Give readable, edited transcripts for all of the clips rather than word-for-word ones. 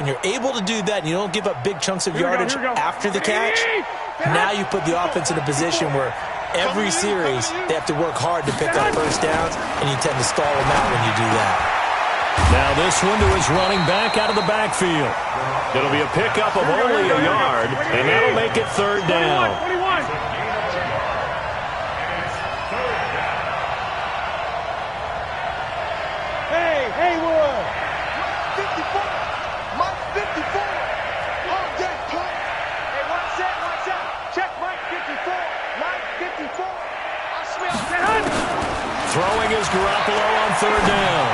When you're able to do that and you don't give up big chunks of yardage after the catch, now you put the offense in a position where every series they have to work hard to pick up first downs, and you tend to stall them out when you do that. Now this one to his running back out of the backfield. It'll be a pickup of only a yard, and that'll make it third down. Hey, Haywood! 54! Mike 54! On deck, play! Hey, one set. Check Mike 54. Mike 54. I smell that. Throwing is Garoppolo on third down.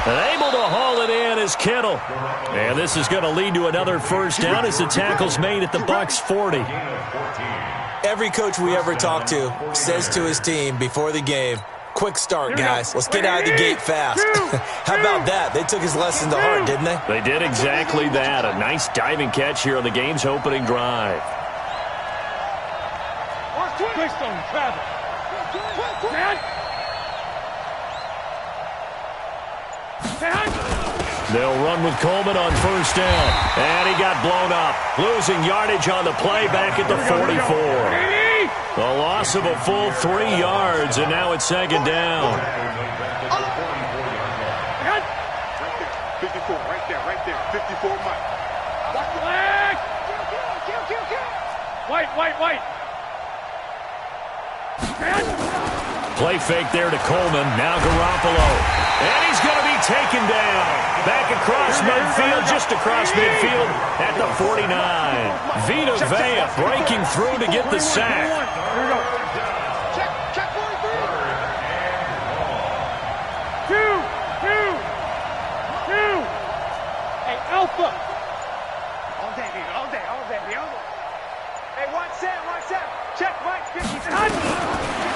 And able to haul it in is Kittle. And this is going to lead to another first down as the tackle's made at the Bucs 40. Every coach we ever talk to says to his team before the game, quick start, guys. Let's get out of the gate fast. How about that? They took his lesson to heart, didn't they? They did exactly that. A nice diving catch here on the game's opening drive. They'll run with Coleman on first down. And he got blown up. Losing yardage on the play back at the 44. A loss of a full 3 yards, and now it's second down. 54, right there. 54, Mike. White. Play fake there to Coleman. Now Garoppolo. And he's going to be taken down. Back across midfield, just across midfield at the 49. Vita Vea breaking through to get the sack. Here we go. Check 43. 2. Hey, Alpha. All day. Hey, one set. Check Mike 50.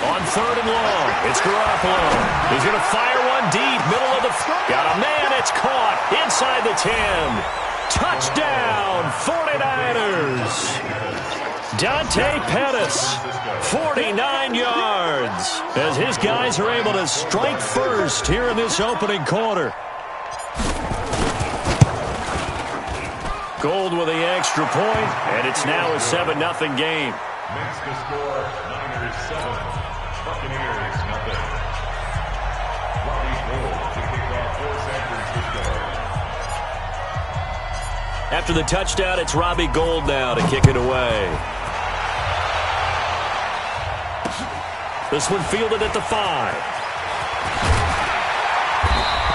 On third and long, it's Garoppolo. He's going to fire one deep, middle of the... Got a man, it's caught inside the 10. Touchdown, 49ers. Dante Pettis, 49 yards, as his guys are able to strike first here in this opening quarter. Gold with the extra point, and it's now a 7-0 game. Makes the score Niners 7, Buccaneers nothing. Robbie Gould to kick off for San Francisco. After the touchdown, it's Robbie Gould now to kick it away. This one fielded at the 5.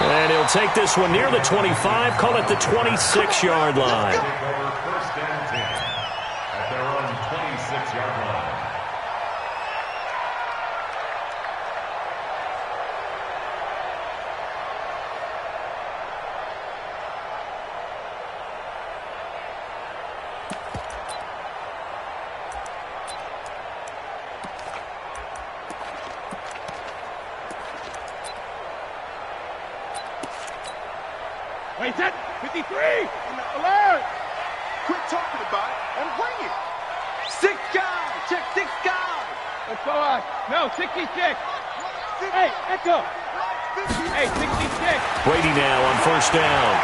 And he'll take this one near the 25, call it the 26-yard line. First and 10 at their own 26-yard line. Wait, set. 53. Alert. Quit talking about it and bring it. 6 guys. Check 6 guys. Let's go on. No, 66. Hey, Echo. Hey, 66. Brady now on first down.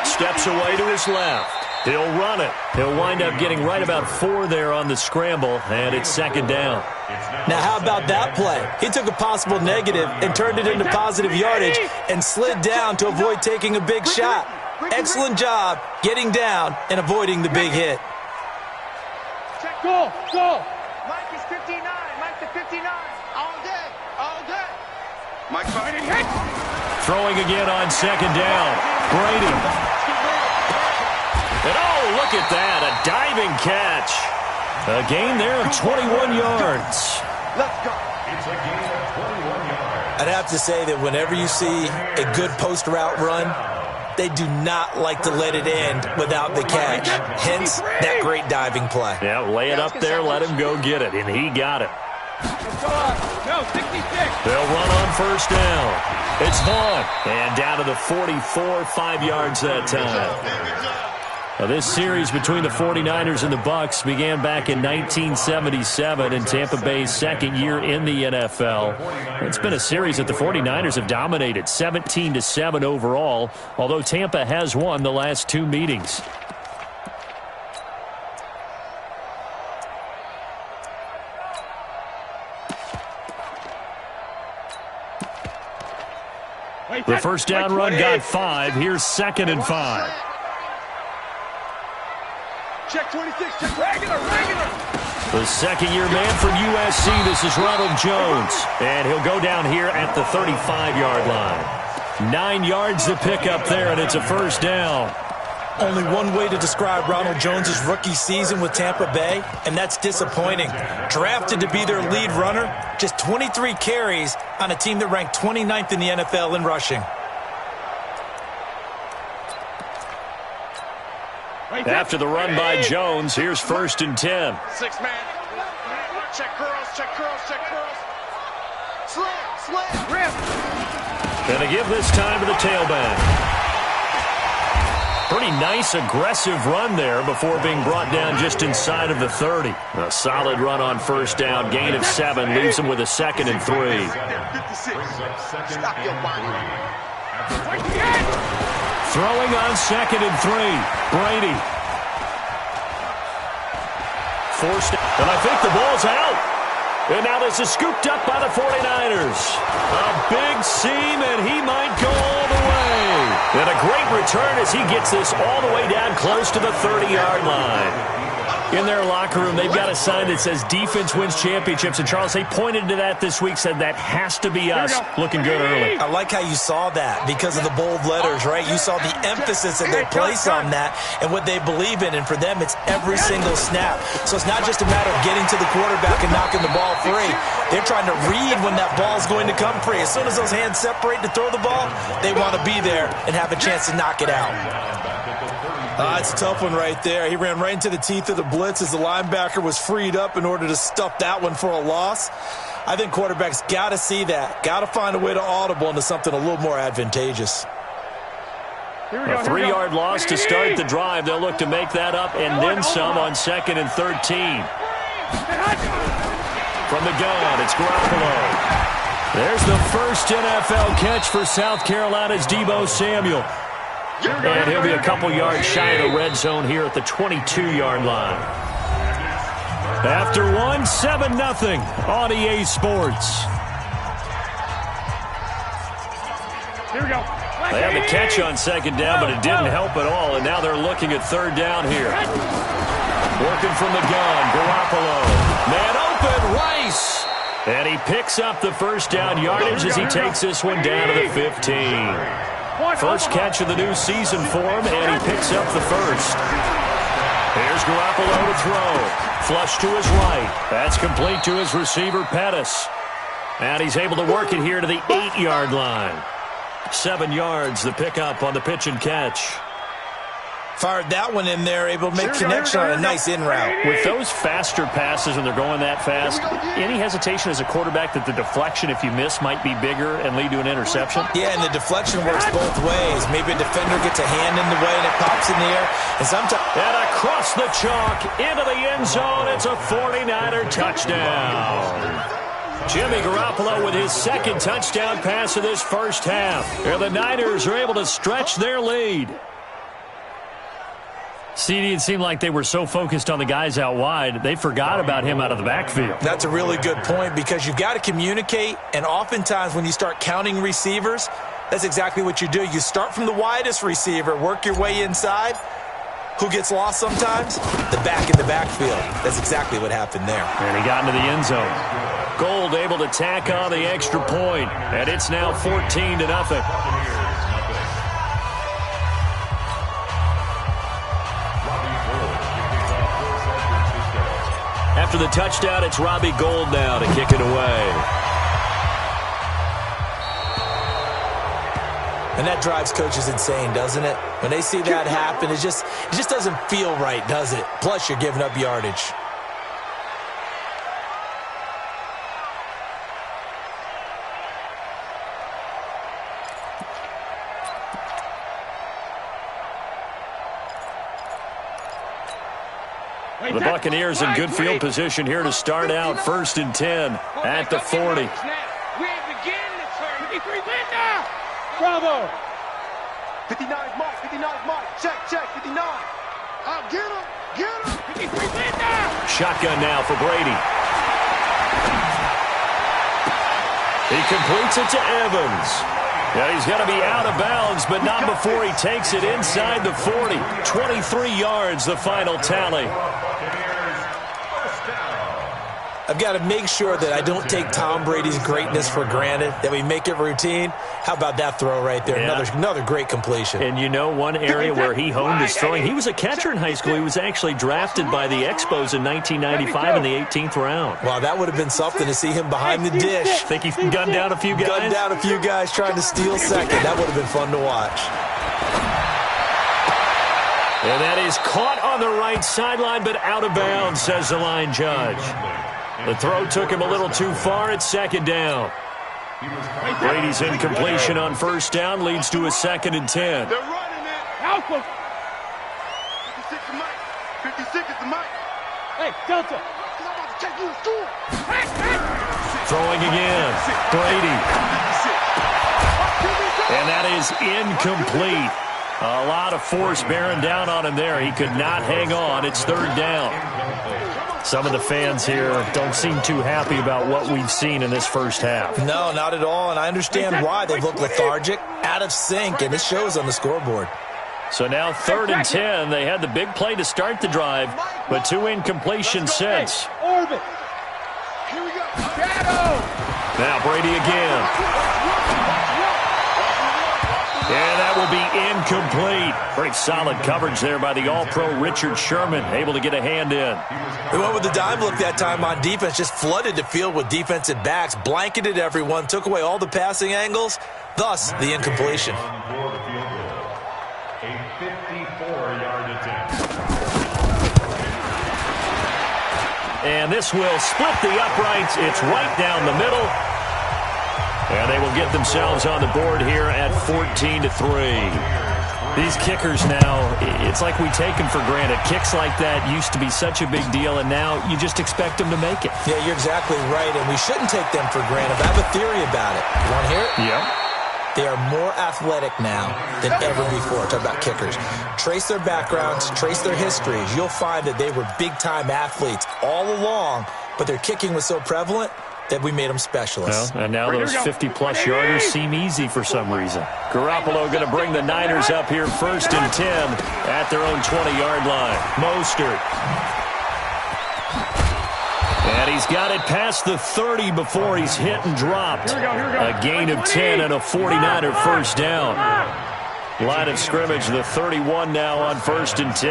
Steps away to his left. He'll run it. He'll wind up getting right about 4 there on the scramble, and it's second down. Now, how about that play? He took a possible negative and turned it into positive yardage and slid down to avoid taking a big shot. Excellent job getting down and avoiding the big hit. Go. Mike is 59. Mike to 59. All day. Mike fighting hit. Throwing again on second down. Brady. And oh, look at that, a diving catch. A gain there of 21 yards. Let's go. It's a gain of 21 yards. I'd have to say that whenever you see a good post route run, they do not like to let it end without the catch. Hence, that great diving play. Yeah, lay it up there, let him go get it, and he got it. No, 66. They'll run on first down. It's Vaughn, and down to the 44, 5 yards that time. Now, this series between the 49ers and the Bucs began back in 1977 in Tampa Bay's second year in the NFL. It's been a series that the 49ers have dominated, 17-7 overall, although Tampa has won the last two meetings. The first down run got 5. Here's 2nd and 5. Check 26, check regular. The second-year man from USC, this is Ronald Jones. And he'll go down here at the 35-yard line. 9 yards to pick up there, and it's a first down. Only one way to describe Ronald Jones' rookie season with Tampa Bay, and that's disappointing. Drafted to be their lead runner, just 23 carries on a team that ranked 29th in the NFL in rushing. After the run by Jones, here's 1st and 10. 6-man. Check curls. Slam. Rip. Gonna give this time to the tailback. Pretty nice, aggressive run there before being brought down just inside of the 30. A solid run on first down, gain of 7, leaves him with a 2nd and 3. Stop your body. Throwing on 2nd and 3. Brady. Forced, and I think the ball's out. And now this is scooped up by the 49ers. A big seam, and he might go all the way. And a great return as he gets this all the way down close to the 30-yard line. In their locker room, they've got a sign that says defense wins championships. And, Charles, they pointed to that this week, said that has to be us. Looking good early. I like how you saw that because of the bold letters, right? You saw the emphasis that they place on that and what they believe in. And for them, it's every single snap. So it's not just a matter of getting to the quarterback and knocking the ball free. They're trying to read when that ball's going to come free. As soon as those hands separate to throw the ball, they want to be there and have a chance to knock it out. It's a tough one right there. He ran right into the teeth of the blitz as the linebacker was freed up in order to stuff that one for a loss. I think quarterbacks got to see that. Got to find a way to audible into something a little more advantageous. A 3-yard loss to start the drive. They'll look to make that up and then some on 2nd and 13. From the gun, it's Garoppolo. There's the first NFL catch for South Carolina's Deebo Samuel. And he'll be a couple yards shy of the red zone here at the 22-yard line. After one, 7-0 on EA Sports. Here we go. They had the catch on 2nd down, but it didn't help at all, and now they're looking at 3rd down here. Working from the gun, Garoppolo. Man open, Rice. And he picks up the first down yardage as he takes this one down to the 15. First catch of the new season for him, and he picks up the first. Here's Garoppolo to throw. Flush to his right. That's complete to his receiver, Pettis. And he's able to work it here to the 8-yard line. 7 yards, the pickup on the pitch and catch. Fired that one in there, able to make connection on a nice in route. With those faster passes when they're going that fast, any hesitation as a quarterback that the deflection, if you miss, might be bigger and lead to an interception? Yeah, and the deflection works both ways. Maybe a defender gets a hand in the way and it pops in the air. And sometimes... And across the chalk, into the end zone, it's a 49er touchdown. Jimmy Garoppolo with his 2nd touchdown pass of this first half. And the Niners are able to stretch their lead. CD, it seemed like they were so focused on the guys out wide, they forgot about him out of the backfield. That's a really good point because you've got to communicate, and oftentimes when you start counting receivers, that's exactly what you do. You start from the widest receiver, work your way inside. Who gets lost sometimes? The back in the backfield. That's exactly what happened there. And he got into the end zone. Gold able to tack on the extra point, and it's now 14-0. After the touchdown, it's Robbie Gould now to kick it away. And that drives coaches insane, doesn't it? When they see that happen, it just doesn't feel right, does it? Plus, you're giving up yardage. The Buccaneers in good field position here to start out 1st and 10 at the 40. Bravo. 59 Mike, 59 Mike. Check, 59. Get him. 53 Linda. Shotgun now for Brady. He completes it to Evans. Yeah, he's going to be out of bounds, but not before he takes it inside the 40. 23 yards, the final tally. I've got to make sure that I don't take Tom Brady's greatness for granted, that we make it routine. How about that throw right there? Yeah. Another great completion. And you know one area where he honed his throwing? He was a catcher in high school. He was actually drafted by the Expos in 1995 in the 18th round. Wow, that would have been something to see him behind the dish. Think he gunned down a few guys? Gunned down a few guys trying to steal second. That would have been fun to watch. And that is caught on the right sideline, but out of bounds, says the line judge. The throw took him a little too far at 2nd down. Brady's incompletion on 1st down leads to a 2nd and 10. They're running it. Help him. 56 is Mike. 56 is the Mike. Hey, Delta. I'm about to take you to school. Throwing again. Brady. And that is incomplete. A lot of force bearing down on him there. He could not hang on. It's 3rd down. Some of the fans here don't seem too happy about what we've seen in this first half. No, not at all, and I understand why. They look lethargic, out of sync, and it shows on the scoreboard. So now 3rd and 10. They had the big play to start the drive, but 2 incompletions since. Orbit. Here we go. Shadow. Now Brady again. And that will be incomplete. Very solid coverage there by the All-Pro Richard Sherman, able to get a hand in. They went with the dime look that time on defense, just flooded the field with defensive backs, blanketed everyone, took away all the passing angles, thus the incompletion. A 54-yard attempt. And this will split the uprights. It's right down the middle. And they will get themselves on the board here at 14-3. These kickers now, it's like we take them for granted. Kicks like that used to be such a big deal, and now you just expect them to make it. Yeah, you're exactly right, and we shouldn't take them for granted. But I have a theory about it. You want to hear it? Yeah. They are more athletic now than ever before. Talk about kickers. Trace their backgrounds, trace their histories. You'll find that they were big-time athletes all along, but their kicking was so prevalent that we made them specialists. Well, and now those 50-plus yarders seem easy for some reason. Garoppolo going to bring the Niners up here 1st and 10 at their own 20-yard line. Mostert. And he's got it past the 30 before he's hit and dropped. A gain of 10 and a 49er first down. Line of scrimmage, the 31 now on 1st and 10.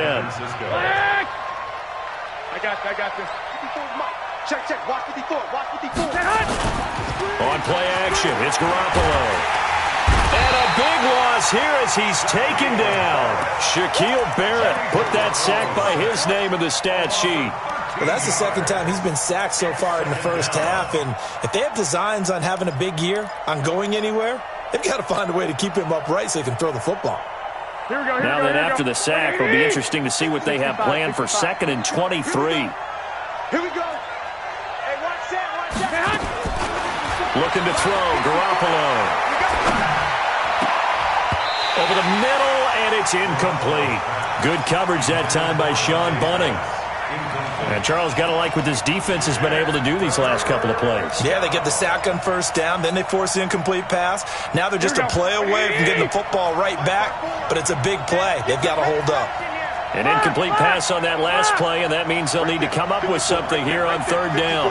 I got this. Check. Watch 54. On play action, it's Garoppolo. And a big loss here as he's taken down. Shaquille Barrett put that sack by his name in the stat sheet. Well, that's the 2nd time he's been sacked so far in the first half, and if they have designs on having a big year, on going anywhere, they've got to find a way to keep him upright so he can throw the football. Now that after the sack, it'll be interesting to see what they have planned for 2nd and 23. Here we go. Hey, watch that. Looking to throw, Garoppolo. Over the middle, and it's incomplete. Good coverage that time by Sean Bunting. And Charles, got to like what this defense has been able to do these last couple of plays. Yeah, they get the sack on 1st down, then they force the incomplete pass. Now they're just a play away from getting the football right back, but it's a big play. They've got to hold up. An incomplete pass on that last play, and that means they'll need to come up with something here on 3rd down.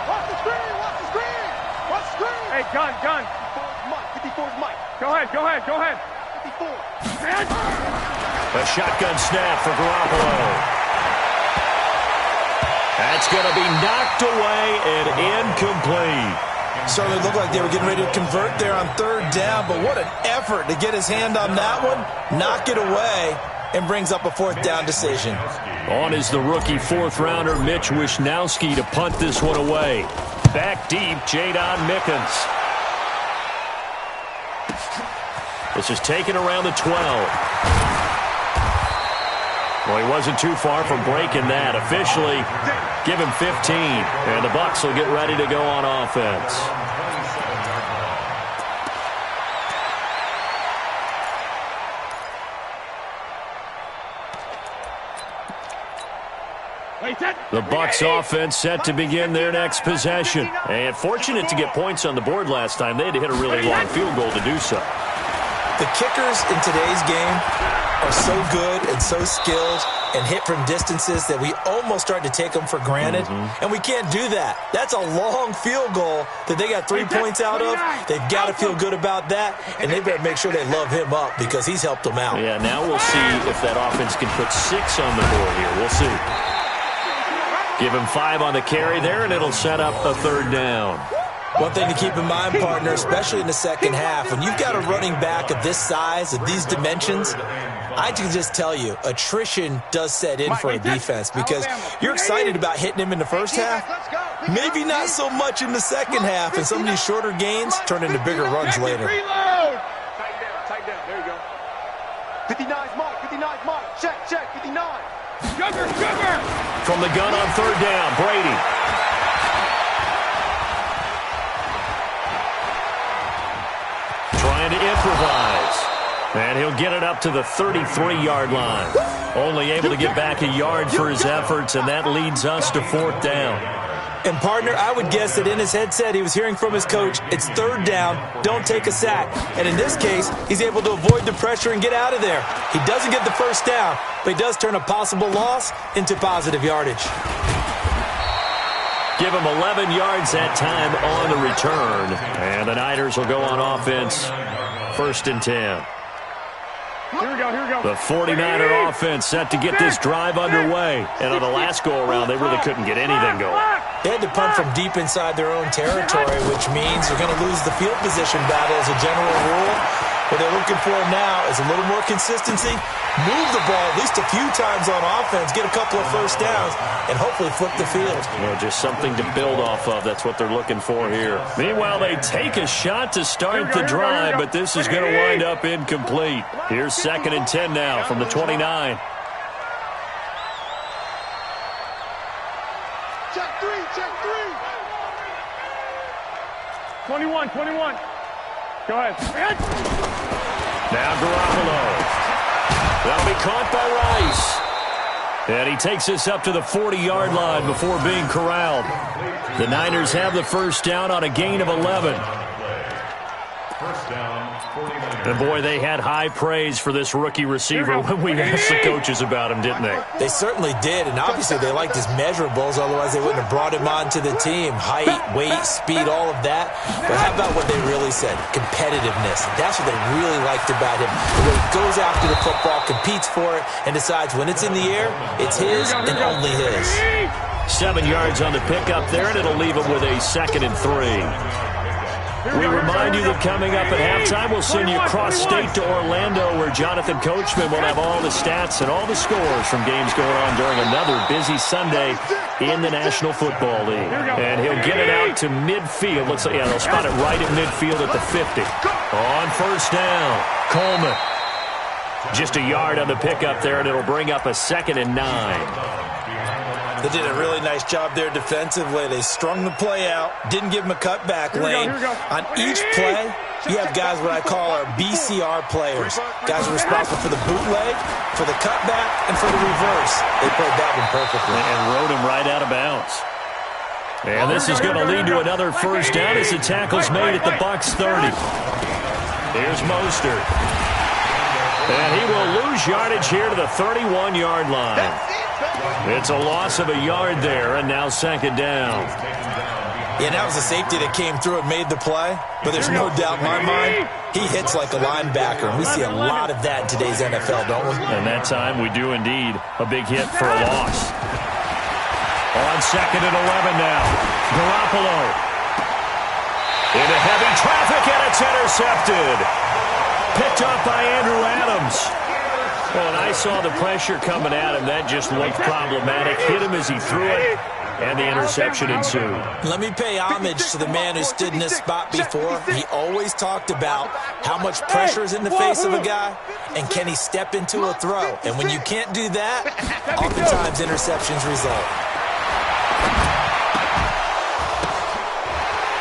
Watch the screen. Hey, gun. 54's Mike. Go ahead. 54. A shotgun snap for Garoppolo. That's going to be knocked away and incomplete. Certainly looked like they were getting ready to convert there on 3rd down, but what an effort to get his hand on that one, knock it away, and brings up a 4th down decision. On is the rookie 4th-rounder Mitch Wishnowsky to punt this one away. Back deep, Jadon Mickens. This is taken around the 12. Well, he wasn't too far from breaking that. Officially, give him 15. And the Bucs will get ready to go on offense. The Bucs offense set to begin their next possession. And fortunate to get points on the board last time. They had to hit a really long field goal to do so. The kickers in today's game are so good and so skilled and hit from distances that we almost start to take them for granted. And we can't do that. That's a long field goal that they got 3 points out of. They've got to feel good about that, and they better make sure they love him up because he's helped them out. Yeah, now we'll see if that offense can put 6 on the board here. We'll see. Give him 5 on the carry there, and it'll set up a 3rd down. One thing to keep in mind, partner, especially in the second half, when you've got a running back of this size, of these dimensions, I can just tell you, attrition does set in for a defense because you're excited about hitting him in the first half, maybe not so much in the second half, and some of these shorter gains turn into bigger runs later. Tighten down, there you go. 59's Mike, 59's Mike, check, 59. Sugar! From the gun on 3rd down, Brady. Trying to improvise. And he'll get it up to the 33-yard line. Only able to get back a yard for his efforts, and that leads us to 4th down. And, partner, I would guess that in his headset he was hearing from his coach, it's 3rd down, don't take a sack. And in this case, he's able to avoid the pressure and get out of there. He doesn't get the first down, but he does turn a possible loss into positive yardage. Give him 11 yards that time on the return. And the Niners will go on offense, 1st and 10. Here we go. The 49er offense set to get this drive underway. And on the last go-around, they really couldn't get anything going. They had to punt from deep inside their own territory, which means they're going to lose the field position battle as a general rule. What they're looking for now is a little more consistency, move the ball at least a few times on offense, get a couple of first downs, and hopefully flip the field. Well, just something to build off of. That's what they're looking for here. Meanwhile, they take a shot to start the drive, but this is going to wind up incomplete. Here's 2nd and 10 now from the 29. Check three. 21. Go ahead. Now Garoppolo. That'll be caught by Rice. And he takes us up to the 40-yard line before being corralled. The Niners have the first down on a gain of 11. First down, 49ers. And, boy, they had high praise for this rookie receiver when we asked the coaches about him, didn't they? They certainly did, and obviously they liked his measurables, otherwise they wouldn't have brought him onto the team. Height, weight, speed, all of that. But how about what they really said? Competitiveness. That's what they really liked about him. The way he goes after the football, competes for it, and decides when it's in the air, it's his and only his. 7 yards on the pickup there, and it'll leave him with a 2nd and 3. We remind you that coming up at halftime, we'll send you cross-state to Orlando, where Jonathan Coachman will have all the stats and all the scores from games going on during another busy Sunday in the National Football League. And he'll get it out to midfield. Looks like, yeah, they'll spot it right at midfield at the 50. On 1st down, Coleman. Just a yard on the pickup there, and it'll bring up a 2nd and 9. They did a really nice job there defensively. They strung the play out, didn't give him a cutback lane. On each play, you have guys what I call our BCR players. Guys are responsible for the bootleg, for the cutback, and for the reverse. They played that one perfectly. And rode him right out of bounds. And this is going to lead to another first down as the tackle's made at the Bucs 30. Here's Mostert. And he will lose yardage here to the 31-yard line. It's a loss of a yard there, and now 2nd down. Yeah, that was a safety that came through and made the play, but there's no doubt in my mind, he hits like a linebacker, and we see a lot of that in today's NFL, don't we? And that time we do indeed. A big hit for a loss. On 2nd and 11 now. Garoppolo. Into heavy traffic, and it's intercepted. Picked up by Andrew Adams. Well, and I saw the pressure coming at him. That just looked problematic. Hit him as he threw it, and the interception ensued. Let me pay homage to the man who stood in this spot before. He always talked about how much pressure is in the face of a guy, and can he step into a throw. And when you can't do that, oftentimes interceptions result.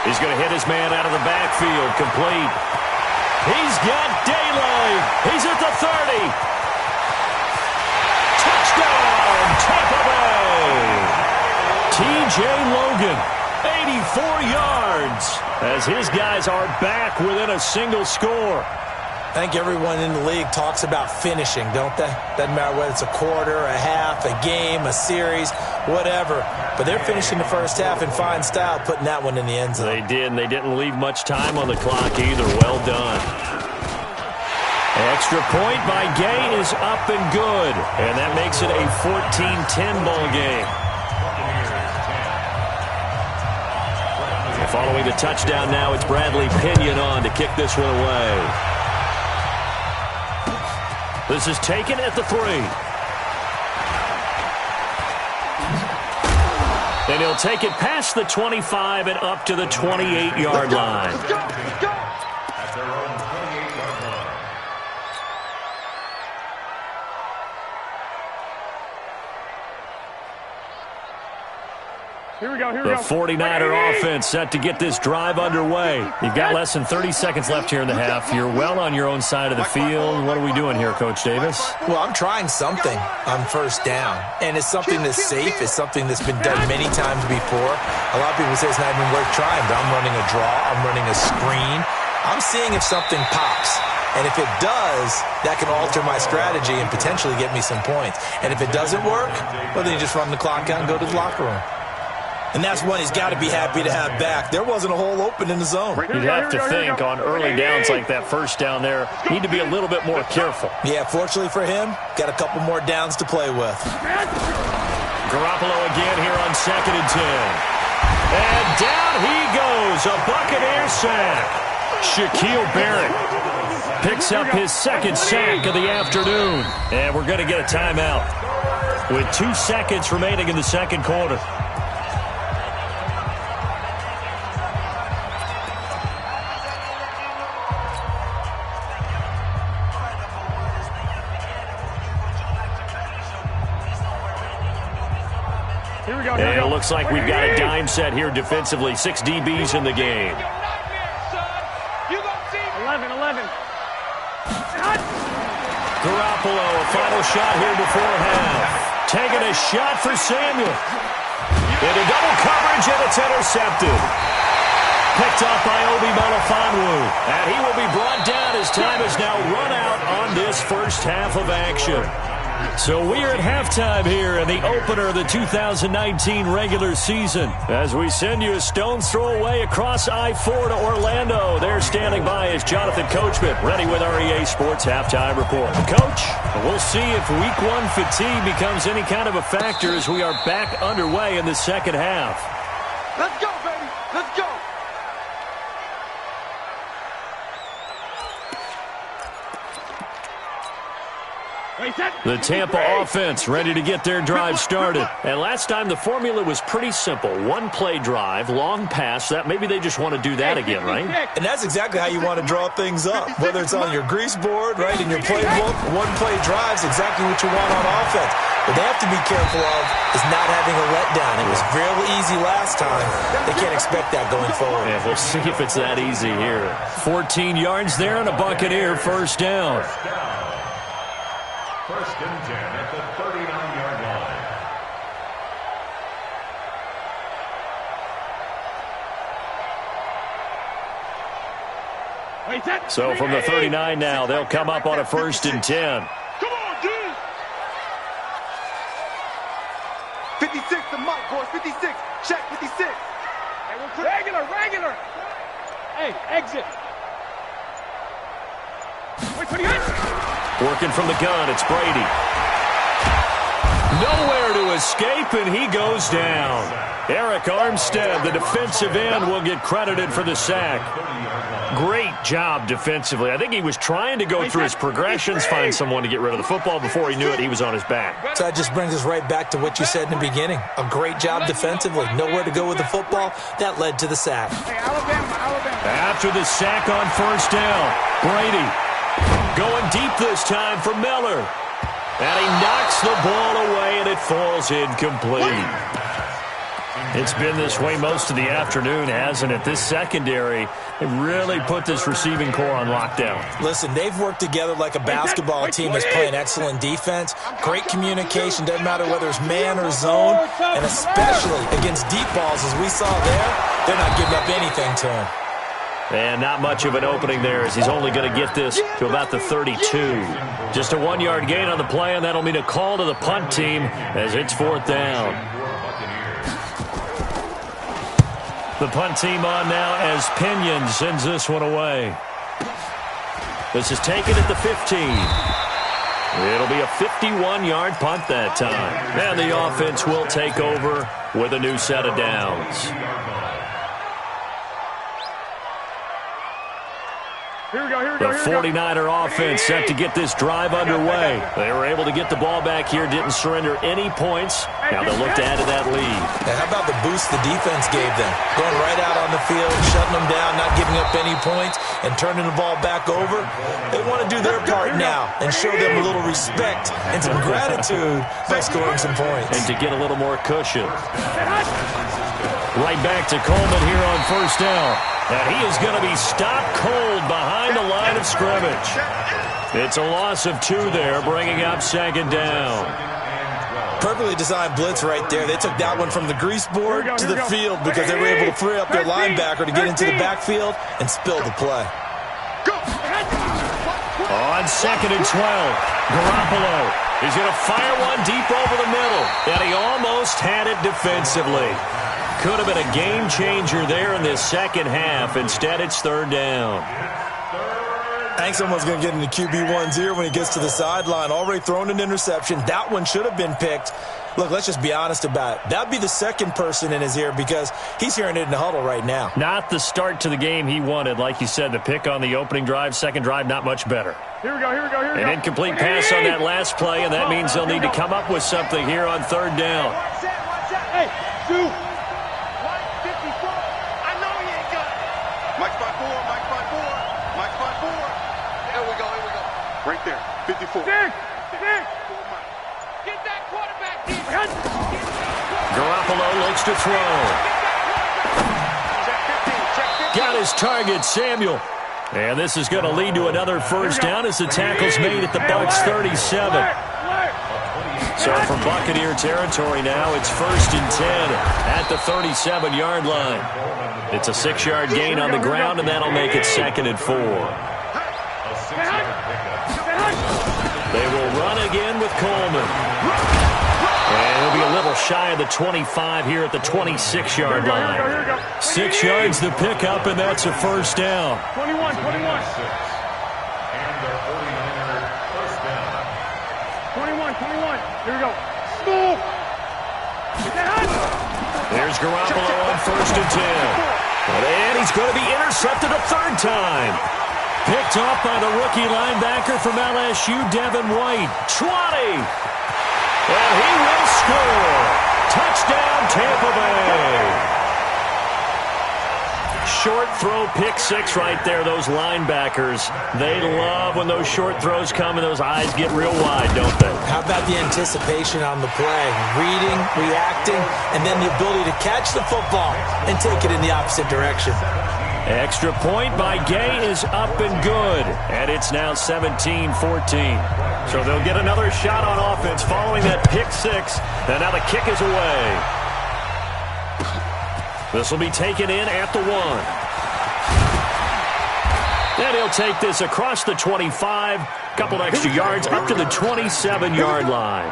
He's going to hit his man out of the backfield. Complete. He's got daylight. He's at the 30. Touchdown, Tampa Bay. T.J. Logan, 84 yards, as his guys are back within a single score. I think everyone in the league talks about finishing, don't they? Doesn't matter whether it's a quarter, a half, a game, a series, whatever. But they're finishing the first half in fine style, putting that one in the end zone. They did, and they didn't leave much time on the clock either. Well done. Extra point by Gay is up and good, and that makes it a 14-10 ball game. And following the touchdown now, it's Bradley Pinion on to kick this one away. This is taken at the 3. And he'll take it past the 25 and up to the 28-yard line. Let's go. At their own 28-yard line. Here we go. The 49er offense set to get this drive underway. You've got less than 30 seconds left here in the half. You're well on your own side of the field. What are we doing here, Coach Davis? Well, I'm trying something on first down, and it's something that's safe. It's something that's been done many times before. A lot of people say it's not even worth trying, but I'm running a draw. I'm running a screen. I'm seeing if something pops. And if it does, that can alter my strategy and potentially get me some points. And if it doesn't work, well, then you just run the clock out and go to the locker room. And that's one he's got to be happy to have back. There wasn't a hole open in the zone. You'd have to think on early downs like that first down there, need to be a little bit more careful. Yeah, fortunately for him, got a couple more downs to play with. Garoppolo again here on 2nd and 10. And down he goes, a Buccaneer sack. Shaquille Barrett picks up his second sack of the afternoon. And we're going to get a timeout with 2 seconds remaining in the second quarter. And it looks like we've got a dime set here defensively. 6 DBs in the game. 11. Garoppolo, a final shot here before half. Taking a shot for Samuel. Into double coverage, and it's intercepted. Picked off by Obi Melifonwu. And he will be brought down as time is now run out on this first half of action. So we are at halftime here in the opener of the 2019 regular season. As we send you a stone's throw away across I-4 to Orlando. There standing by is Jonathan Coachman, ready with our EA Sports Halftime Report. Coach, we'll see if Week 1 fatigue becomes any kind of a factor as we are back underway in the second half. Let's go, baby. Let's go. The Tampa offense ready to get their drive started. And last time the formula was pretty simple. 1-play drive, long pass. That maybe they just want to do that again, right? And that's exactly how you want to draw things up. Whether it's on your grease board, right, in your playbook, 1-play drives exactly what you want on offense. What they have to be careful of is not having a letdown. It was real easy last time. They can't expect that going forward. Yeah, we'll see if it's that easy here. 14 yards there and a Buccaneer first down. First and 10 at the 39-yard line. So from the 39 now, they'll come up on a first and 10. Come on, dude. 56 to Mike, boys. 56. Check 56. Hey, we're regular. Hey, exit. Wait, 28. Working from the gun, it's Brady. Nowhere to escape, and he goes down. Eric Armstead, the defensive end, will get credited for the sack. Great job defensively. I think he was trying to go through his progressions, find someone to get rid of the football. Before he knew it, he was on his back. So that just brings us right back to what you said in the beginning. A great job defensively. Nowhere to go with the football. That led to the sack. After the sack on first down, Brady going deep this time for Miller. And he knocks the ball away, and it falls incomplete. It's been this way most of the afternoon, hasn't it? This secondary, they really put this receiving core on lockdown. Listen, they've worked together like a basketball team that's playing excellent defense. Great communication, doesn't matter whether it's man or zone. And especially against deep balls, as we saw there, they're not giving up anything to him. And not much of an opening there, as he's only going to get this to about the 32. Just a 1-yard gain on the play, and that'll mean a call to the punt team as it's 4th down. The punt team on now as Pinion sends this one away. This is taken at the 15. It'll be a 51-yard punt that time. And the offense will take over with a new set of downs. The 49er offense set to get this drive underway. They were able to get the ball back here, didn't surrender any points. Now they'll look to add to that lead. And how about the boost the defense gave them? Going right out on the field, shutting them down, not giving up any points, and turning the ball back over. They want to do their part now and show them a little respect and some gratitude by scoring some points. And to get a little more cushion. Right back to Coleman here on first down. And he is going to be stopped cold behind the line of scrimmage. It's a loss of 2 there, bringing up 2nd down. Perfectly designed blitz right there. They took that one from the grease board to the field because they were able to free up their linebacker to get into the backfield and spill the play. On 2nd and 12, Garoppolo is going to fire one deep over the middle. And he almost had it defensively. Could have been a game changer there in this second half. Instead, it's 3rd down. I think someone's going to get into QB1's ear when he gets to the sideline. Already thrown an interception. That one should have been picked. Look, let's just be honest about it. That would be the second person in his ear because he's hearing it in the huddle right now. Not the start to the game he wanted. Like you said, the pick on the opening drive, second drive, not much better. Here we go. An incomplete pass on that last play, and that means they'll need to come up with something here on 3rd down. Hey, Sue. Right there, 54. Get that quarterback deep. Garoppolo looks to throw. Got his target, Samuel. And this is going to lead to another first down as the tackle's made at the Bucs 37. So from Buccaneer territory now, it's 1st and 10 at the 37-yard line. It's a 6-yard gain on the ground, and that'll make it 2nd and 4. They will run again with Coleman. And he'll be a little shy of the 25 here at the 26-yard line. 6 yards the pickup, and that's a first down. 21. And their 49er first down. 21. Here we go. School. There's Garoppolo on 1st and 10. And he's going to be intercepted a 3rd time. Picked off by the rookie linebacker from LSU, Devin White. 20. And he will score. Touchdown, Tampa Bay. Short throw, pick 6 right there. Those linebackers, they love when those short throws come and those eyes get real wide, don't they? How about the anticipation on the play? Reading, reacting, and then the ability to catch the football and take it in the opposite direction. Extra point by Gay is up and good. And it's now 17-14. So they'll get another shot on offense following that pick 6. And now the kick is away. This will be taken in at the 1. And he'll take this across the 25. Couple extra yards up to the 27-yard line.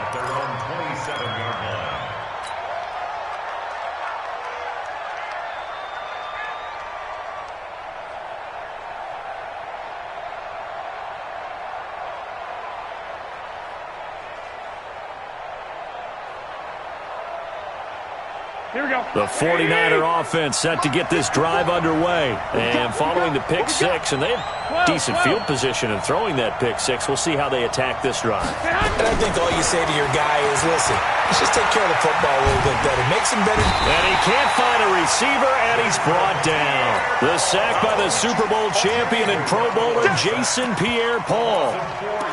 Here we go. The 49er offense set to get this drive underway. And following the pick six, and they have decent field position in throwing that pick six. We'll see how they attack this drive. And I think all you say to your guy is, listen, let's just take care of the football a little bit better. Make some better. And he can't find a receiver, and he's brought down. The sack by the Super Bowl champion and Pro Bowler Jason Pierre-Paul.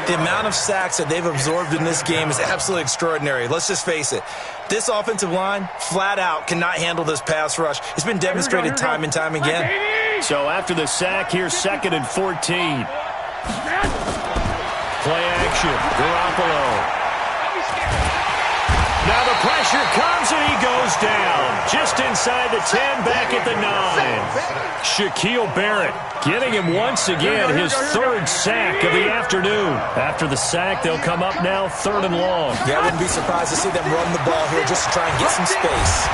The amount of sacks that they've absorbed in this game is absolutely extraordinary. Let's just face it. This offensive line, flat out, cannot handle this pass rush. It's been demonstrated time and time again. So after the sack, here's 2nd and 14. Play action. Garoppolo. Now the pressure comes and he goes down. Just inside the 10, back at the 9. Shaquille Barrett getting him once again his 3rd sack of the afternoon. After the sack, they'll come up now 3rd and long. Yeah, I wouldn't be surprised to see them run the ball here just to try and get some space.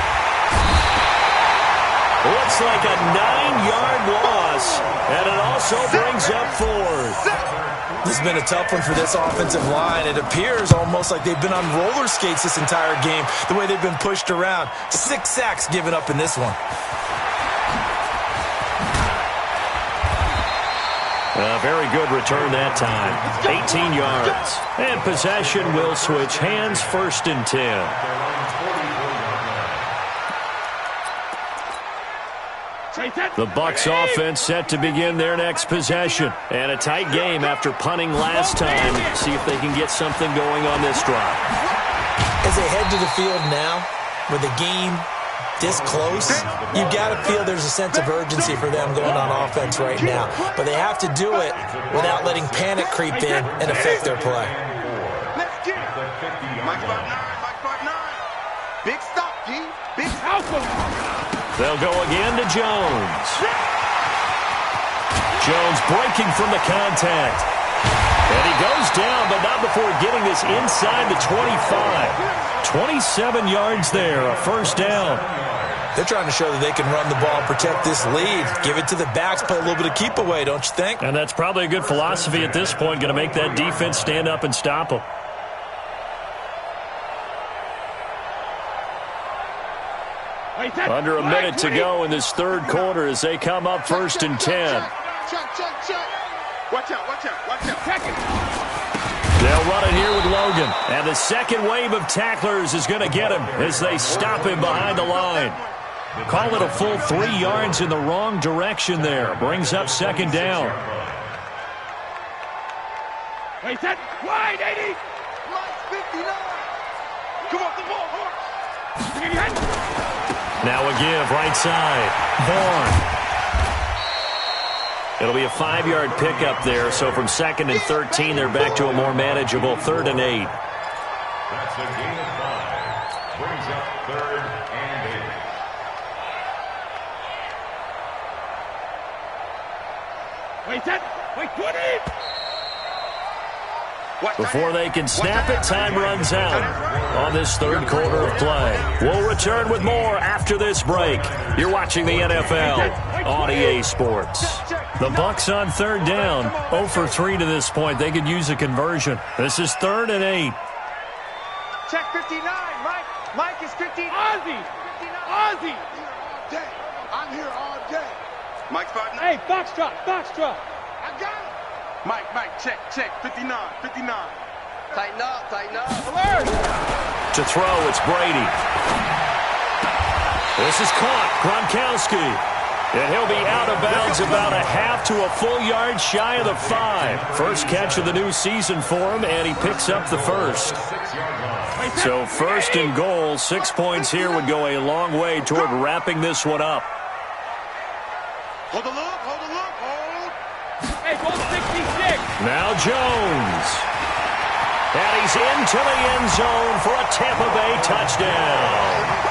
Looks like a 9-yard loss, and it also brings up 4th. This has been a tough one for this offensive line. It appears almost like they've been on roller skates this entire game, the way they've been pushed around. 6 sacks given up in this one. A very good return that time. 18 yards. And possession will switch hands, 1st and 10. The Bucs offense set to begin their next possession. And a tight game after punting last time. See if they can get something going on this drive. As they head to the field now, with the game this close, you've got to feel there's a sense of urgency for them going on offense right now. But they have to do it without letting panic creep in and affect their play. Big stop, G. Big alpha. They'll go again to Jones. Jones breaking from the contact. And he goes down, but not before getting this inside the 25. 27 yards there, a 1st down. They're trying to show that they can run the ball and protect this lead. Give it to the backs, play a little bit of keep away, don't you think? And that's probably a good philosophy at this point, going to make that defense stand up and stop them. Under a minute to go in this 3rd quarter as they come up 1st and 10. Watch out, watch out, watch out. They'll run it here with Logan. And the 2nd wave of tacklers is going to get him as they stop him behind the line. Call it a full 3 yards in the wrong direction there. Brings up 2nd down. Wait, set. Wide, 80. Mike 59. Come on, the ball, horse. Now a give, right side. Bourne. It'll be a 5-yard pickup there, so from 2nd and 13, they're back to a more manageable 3rd and 8. That's a gain of 5. Brings up 3rd and 8. Wait, set. Wait, 20. Before they can snap it, time runs out on this 3rd quarter of play. We'll return with more after this break. You're watching the NFL on EA Sports. The Bucs on 3rd down. 0 for 3 to this point. They could use a conversion. This is 3rd and 8. Check 59, Mike. Mike is 15. Ozzy. 59. Ozzy. I'm here all day. Mike's partner. Hey, Foxtrot. I got it. Mike, check, 59. Tighten up. Alert! To throw, it's Brady. This is caught, Gronkowski. And he'll be out of bounds about a half to a full yard shy of the 5. First catch of the new season for him, and he picks up the 1st. So 1st and goal, 6 points here would go a long way toward wrapping this one up. Hold. Hey, ball 66. Now Jones. And he's into the end zone for a Tampa Bay touchdown.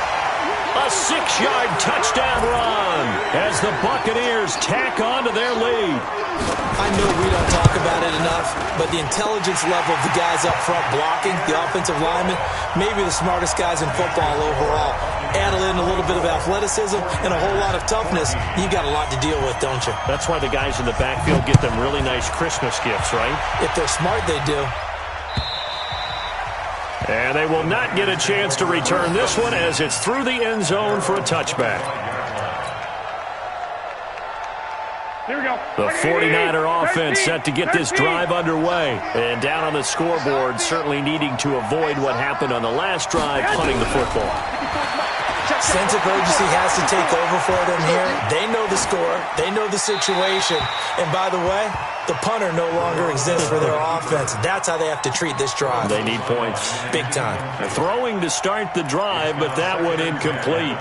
A 6-yard touchdown run as the Buccaneers tack on to their lead. I know we don't talk about it enough, but the intelligence level of the guys up front blocking, the offensive linemen, maybe the smartest guys in football overall. Add in a little bit of athleticism and a whole lot of toughness, you got a lot to deal with, don't you? That's why the guys in the backfield get them really nice Christmas gifts, right? If they're smart, they do. And they will not get a chance to return this one as it's through the end zone for a touchback. Here we go. The 49er offense set to get this drive underway. And down on the scoreboard, certainly needing to avoid what happened on the last drive, punting the football. Sense of urgency has to take over for them here. They know the score. They know the situation. And by the way, the punter no longer exists for their offense. That's how they have to treat this drive. They need points. Big time. Throwing to start the drive, but that one incomplete.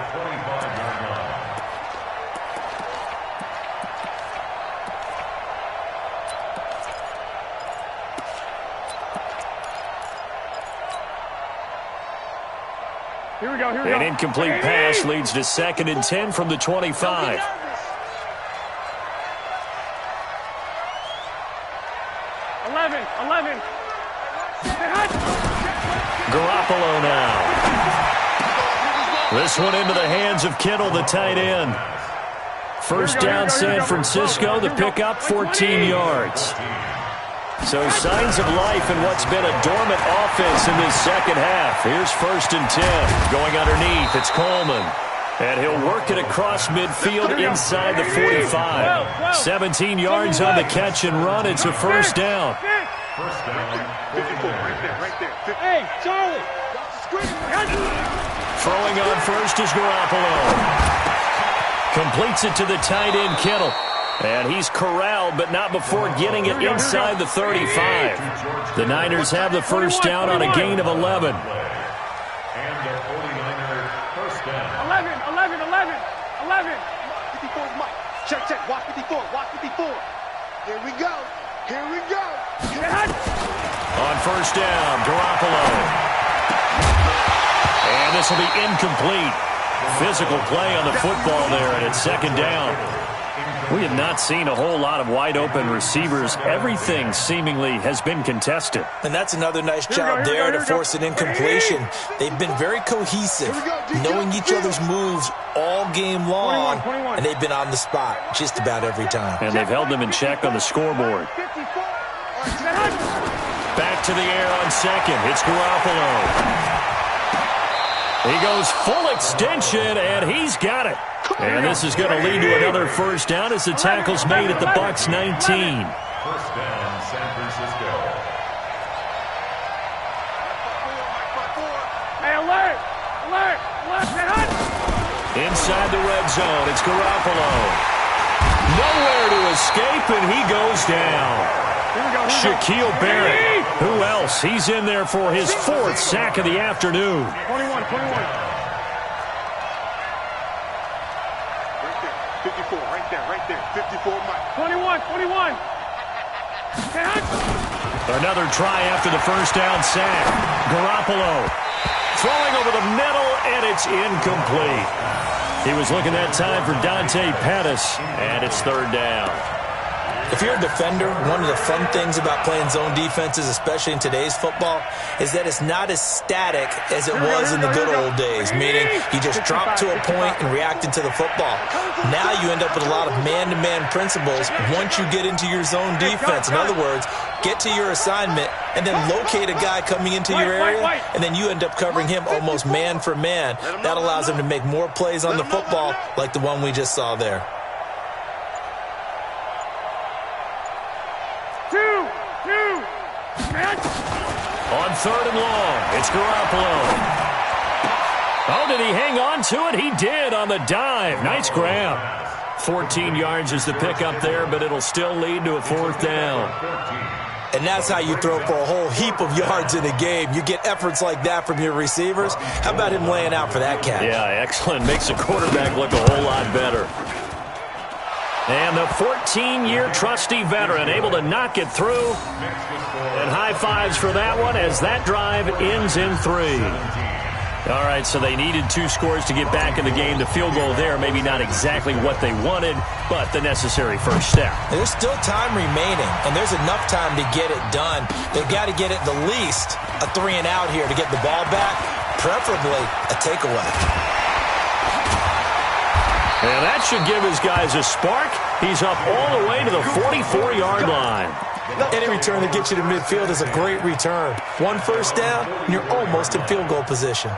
Here we go, here we go. An incomplete pass leads to 2nd and 10 from the 25. Garoppolo now. This one into the hands of Kittle, the tight end. First down, San Francisco. The pickup, 14 yards. So signs of life in what's been a dormant offense in this second half. Here's 1st and 10. Going underneath, it's Coleman. And he'll work it across midfield inside the 45. 17 yards on the catch and run. It's a first down. First down. Right there. Hey, Charlie. Throwing on first is Garoppolo. Completes it to the tight end, Kittle. And he's corralled, but not before getting it inside the 35. The Niners have the first down on a gain of 11. And the 49er first down. 11. 54 is Mike. Check. Watch 54. Here we go. On first down, Garoppolo. And this will be incomplete. Physical play on the football there, and it's 2nd down. We have not seen a whole lot of wide-open receivers. Everything seemingly has been contested. And that's another nice job there to force an incompletion. They've been very cohesive, knowing each other's moves all game long, and they've been on the spot just about every time. And they've held them in check on the scoreboard. Back to the air on 2nd. It's Garoppolo. He goes full extension, and he's got it. And this is going to lead to another first down as the tackle's made at the Bucs 19. First down, San Francisco. Hey, alert! Inside the red zone, it's Garoppolo. Nowhere to escape, and he goes down. Shaquille Barrett. Who else? He's in there for his 4th sack of the afternoon. 21. 54, right there. 54, Mike. 21. Another try after the first down sack. Garoppolo throwing over the middle, and it's incomplete. He was looking that time for Dante Pettis, and it's 3rd down. If you're a defender, one of the fun things about playing zone defenses, especially in today's football, is that it's not as static as it was in the good old days, meaning you just dropped to a point and reacted to the football. Now you end up with a lot of man-to-man principles once you get into your zone defense. In other words, get to your assignment and then locate a guy coming into your area, and then you end up covering him almost man for man. That allows him to make more plays on the football like the one we just saw there. On 3rd and long, it's Garoppolo. Oh, did he hang on to it? He did on the dive. Nice grab. 14 yards is the pickup there, but it'll still lead to a 4th down. And that's how you throw for a whole heap of yards in a game. You get efforts like that from your receivers. How about him laying out for that catch? Yeah, excellent. Makes the quarterback look a whole lot better. And the 14-year trusty veteran able to knock it through. And high fives for that one as that drive ends in 3. All right, so they needed 2 scores to get back in the game. The field goal there, maybe not exactly what they wanted, but the necessary first step. There's still time remaining, and there's enough time to get it done. They've got to get it the least a 3 and out here to get the ball back, preferably a takeaway. And that should give his guys a spark. He's up all the way to the 44-yard line. Any return that gets you to midfield is a great return. One first down, and you're almost in field goal position.